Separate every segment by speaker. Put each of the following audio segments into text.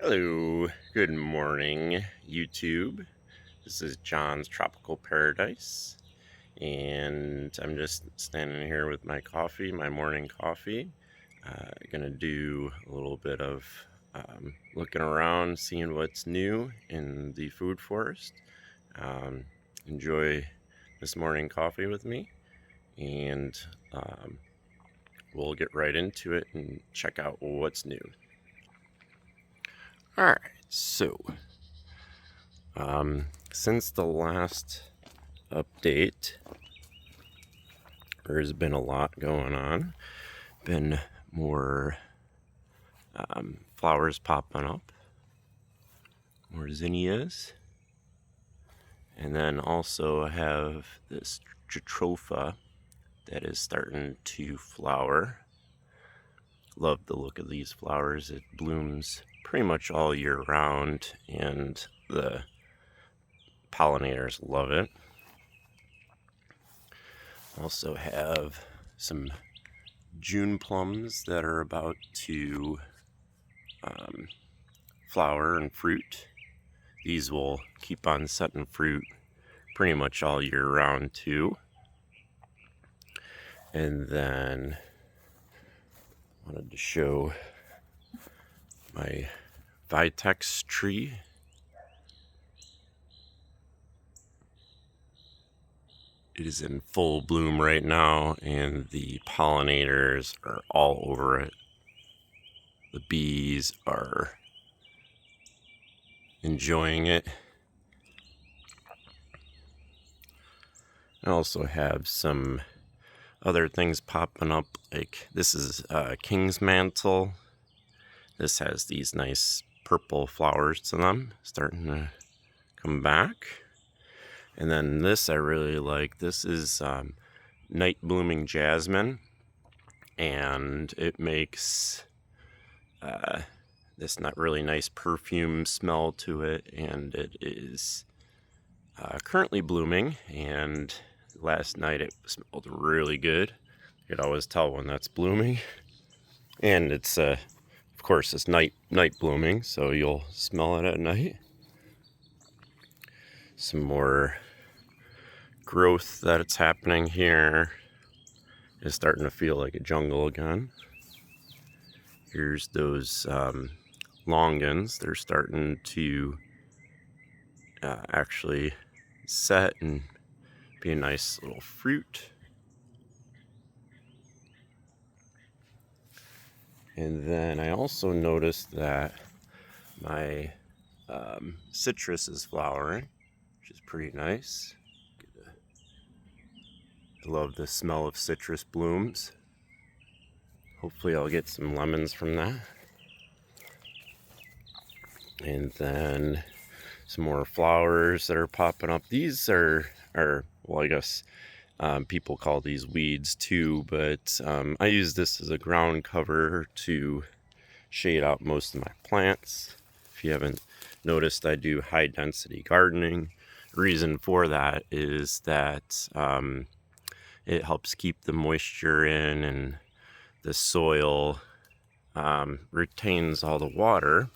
Speaker 1: Hello, good morning, YouTube. This is John's Tropical Paradise, and I'm just standing here with my coffee, my morning coffee. Gonna do a little bit of looking around, seeing what's new in the food forest. Um, Enjoy this morning coffee with me, and we'll get right into it and check out what's new. All right, so. Since the last update, there's been a lot going on. Been more flowers popping up, more zinnias, and then also have this Jatropha that is starting to flower. Love the look of these flowers. It blooms pretty much all year round, and the pollinators love it. Also have some June plums that are about to flower and fruit. These will keep on setting fruit pretty much all year round too. And then wanted to show my Vitex tree. It is in full bloom right now, and the pollinators are all over it. The bees are enjoying it. I also have some other things popping up, like this is King's Mantle. This has these nice purple flowers to them, starting to come back. And then this I really like. This is Night Blooming Jasmine, and it makes this not really nice perfume smell to it, and it is currently blooming, and last night it smelled really good. You could always tell when that's blooming. And it's of course it's night blooming, so you'll smell it at night. Some more growth that it's happening here. Is starting to feel like a jungle again. Here's those longans. They're starting to actually set and be a nice little fruit. And then I also noticed that my citrus is flowering, which is pretty nice. I love the smell of citrus blooms. Hopefully I'll get some lemons from that. And then some more flowers that are popping up. These are well, I guess people call these weeds too, but I use this as a ground cover to shade out most of my plants. If you haven't noticed, I do high density gardening. Reason for that is that it helps keep the moisture in, and the soil retains all the water,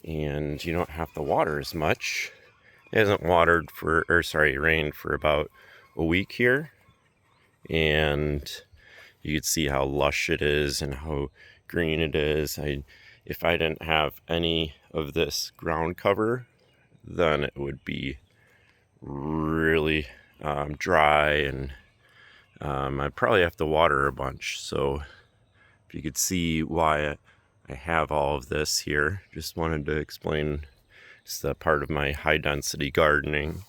Speaker 1: and you don't have to water as much. It hasn't rained for about a week here, and you can see how lush it is and how green it is. If I didn't have any of this ground cover, then it would be really dry, and I'd probably have to water a bunch. So if you could see why I have all of this here, just wanted to explain. It's the part of my high density gardening.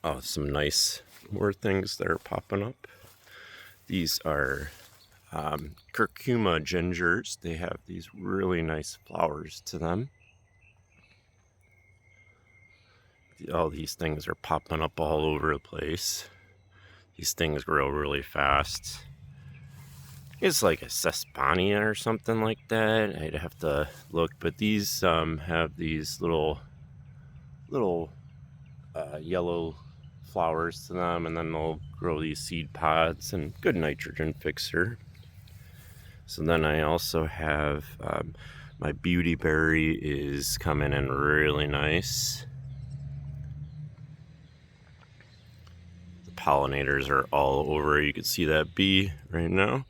Speaker 1: Oh, some nice more things that are popping up. These are curcuma gingers. They have these really nice flowers to them. All these things are popping up all over the place. These things grow really fast. It's like a Sesbania or something like that. I'd have to look, but these have these little yellow flowers to them, and then they'll grow these seed pods, and good nitrogen fixer. So then I also have My beautyberry is coming in really nice. The pollinators are all over. You can see that bee right now.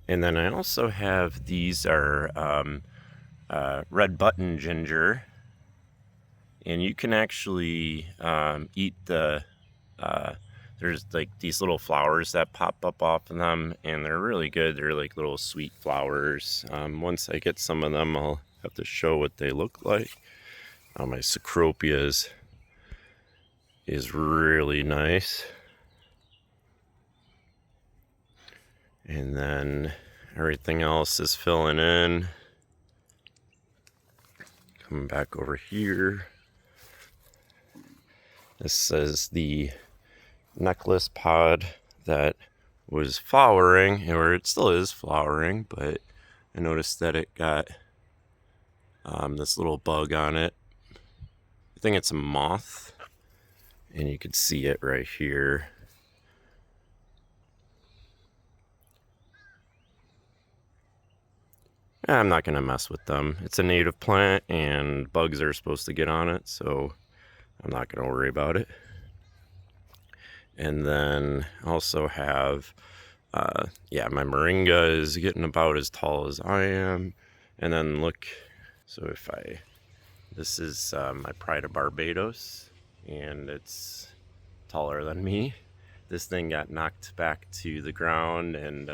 Speaker 1: And then I also have, these are red button ginger. And you can actually eat the, there's like these little flowers that pop up off of them, and they're really good. They're like little sweet flowers. Once I get some of them, I'll have to show what they look like. My Cecropia is really nice. And then everything else is filling in. Coming back over here. This is the necklace pod that was flowering, or it still is flowering, but I noticed that it got this little bug on it. I think it's a moth, and you can see it right here. I'm not going to mess with them. It's a native plant, and bugs are supposed to get on it, so I'm not going to worry about it. And then also have, my moringa is getting about as tall as I am. And then look, so this is my Pride of Barbados, and it's taller than me. This thing got knocked back to the ground, and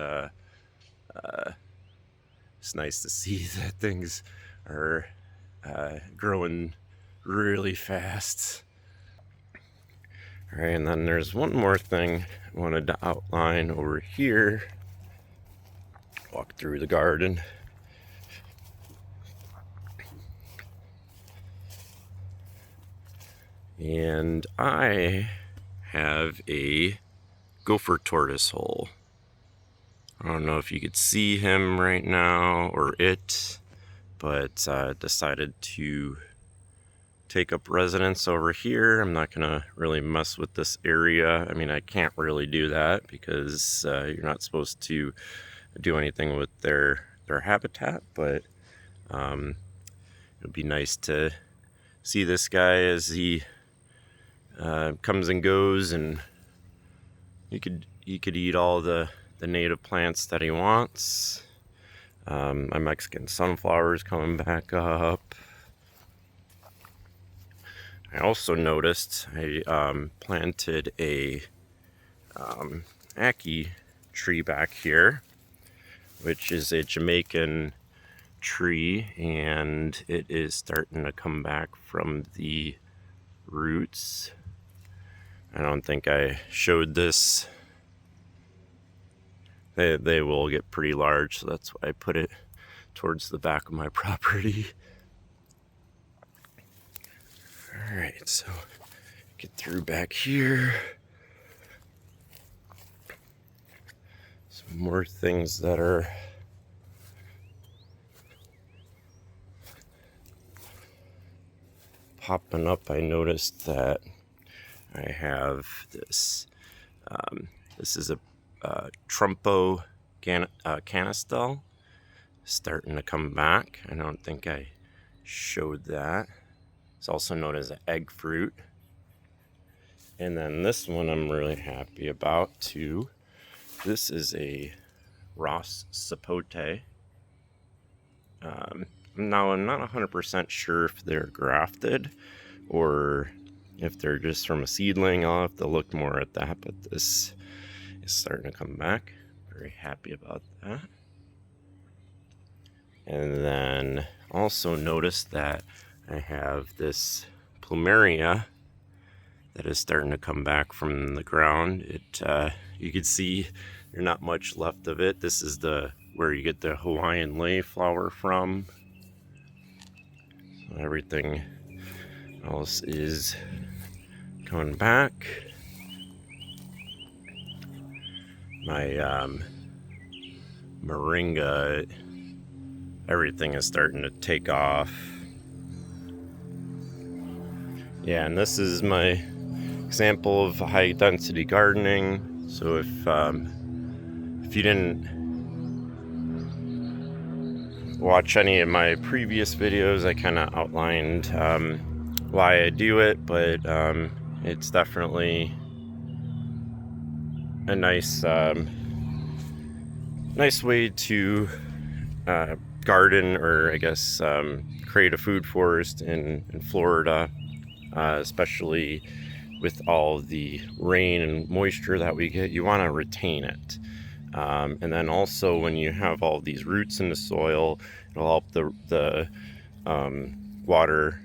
Speaker 1: it's nice to see that things are growing really fast. All right, and then there's one more thing I wanted to outline over here. Walk through the garden. And I have a Gopher tortoise hole. I don't know if you could see him right now, or it, but decided to take up residence over here. I'm not gonna really mess with this area. I mean, I can't really do that because you're not supposed to do anything with their habitat, but it would be nice to see this guy as he comes and goes, and he could eat all the native plants that he wants. My Mexican sunflower is coming back up. I also noticed I planted a ackee tree back here, which is a Jamaican tree, and it is starting to come back from the roots. I don't think I showed this. They will get pretty large, so that's why I put it towards the back of my property. Alright, so get through back here. Some more things that are popping up. I noticed that I have this. This is a Trumpo canistel starting to come back. I don't think I showed that. It's also known as an egg fruit. And then this one I'm really happy about too. This is a Ross Sapote. Now I'm not 100% sure if they're grafted or if they're just from a seedling. I'll have to look more at that, but this is starting to come back. Very happy about that. And then also notice that I have this plumeria that is starting to come back from the ground. You can see there's not much left of it. This is where you get the Hawaiian lay flower from. So everything else is coming back. My moringa, everything is starting to take off. Yeah, and this is my example of high density gardening. So if you didn't watch any of my previous videos, I kind of outlined why I do it, but it's definitely a nice way to garden, or I guess create a food forest in Florida, especially with all the rain and moisture that we get. You want to retain it. And then also when you have all these roots in the soil, it'll help the water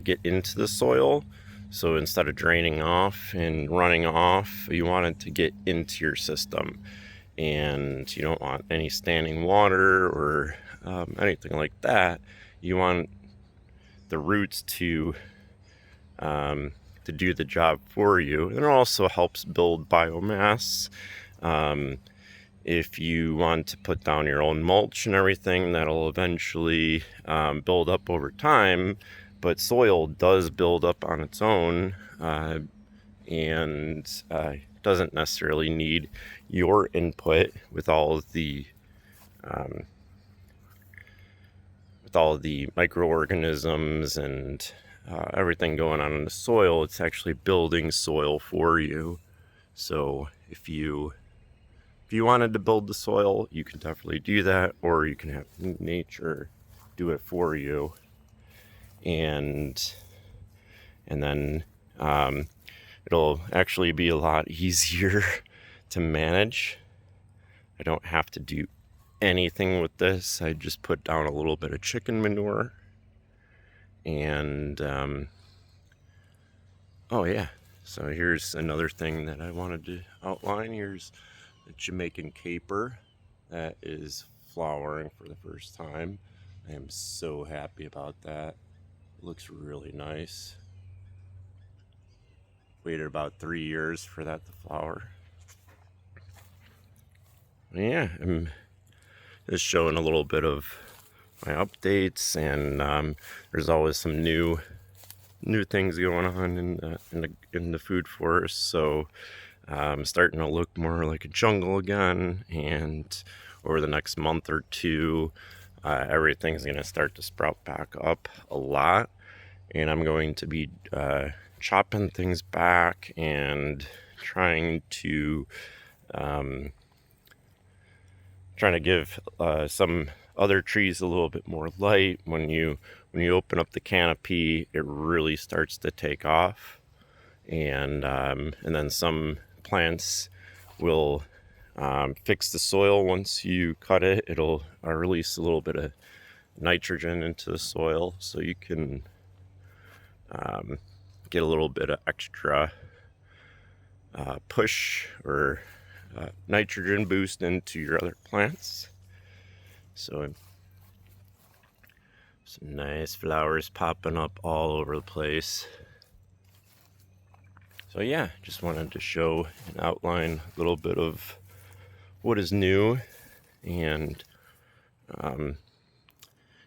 Speaker 1: get into the soil. So instead of draining off and running off, you want it to get into your system. And you don't want any standing water or anything like that. You want the roots to do the job for you. And it also helps build biomass. If you want to put down your own mulch and everything, that'll eventually build up over time. But soil does build up on its own, and doesn't necessarily need your input with all of the microorganisms and everything going on in the soil. It's actually building soil for you. So if you wanted to build the soil, you can definitely do that, or you can have nature do it for you. And then it'll actually be a lot easier to manage. I don't have to do anything with this. I just put down a little bit of chicken manure. And oh yeah, so here's another thing that I wanted to outline. Here's the Jamaican caper that is flowering for the first time. I am so happy about that. It looks really nice. Waited about 3 years for that to flower. Yeah, I'm just showing a little bit of my updates, and there's always some new things going on in the food forest. So starting to look more like a jungle again, and over the next month or two, everything's going to start to sprout back up a lot, and I'm going to be chopping things back and trying to give some other trees a little bit more light. When you open up the canopy, it really starts to take off, and then some plants will fix the soil. Once you cut it, it'll release a little bit of nitrogen into the soil, so you can get a little bit of extra push or nitrogen boost into your other plants. So some nice flowers popping up all over the place. So yeah, just wanted to show and outline a little bit of what is new. And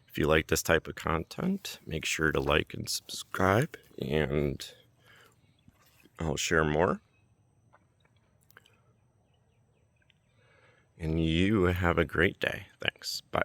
Speaker 1: if you like this type of content, make sure to like and subscribe, and I'll share more. And you have a great day. Thanks. Bye.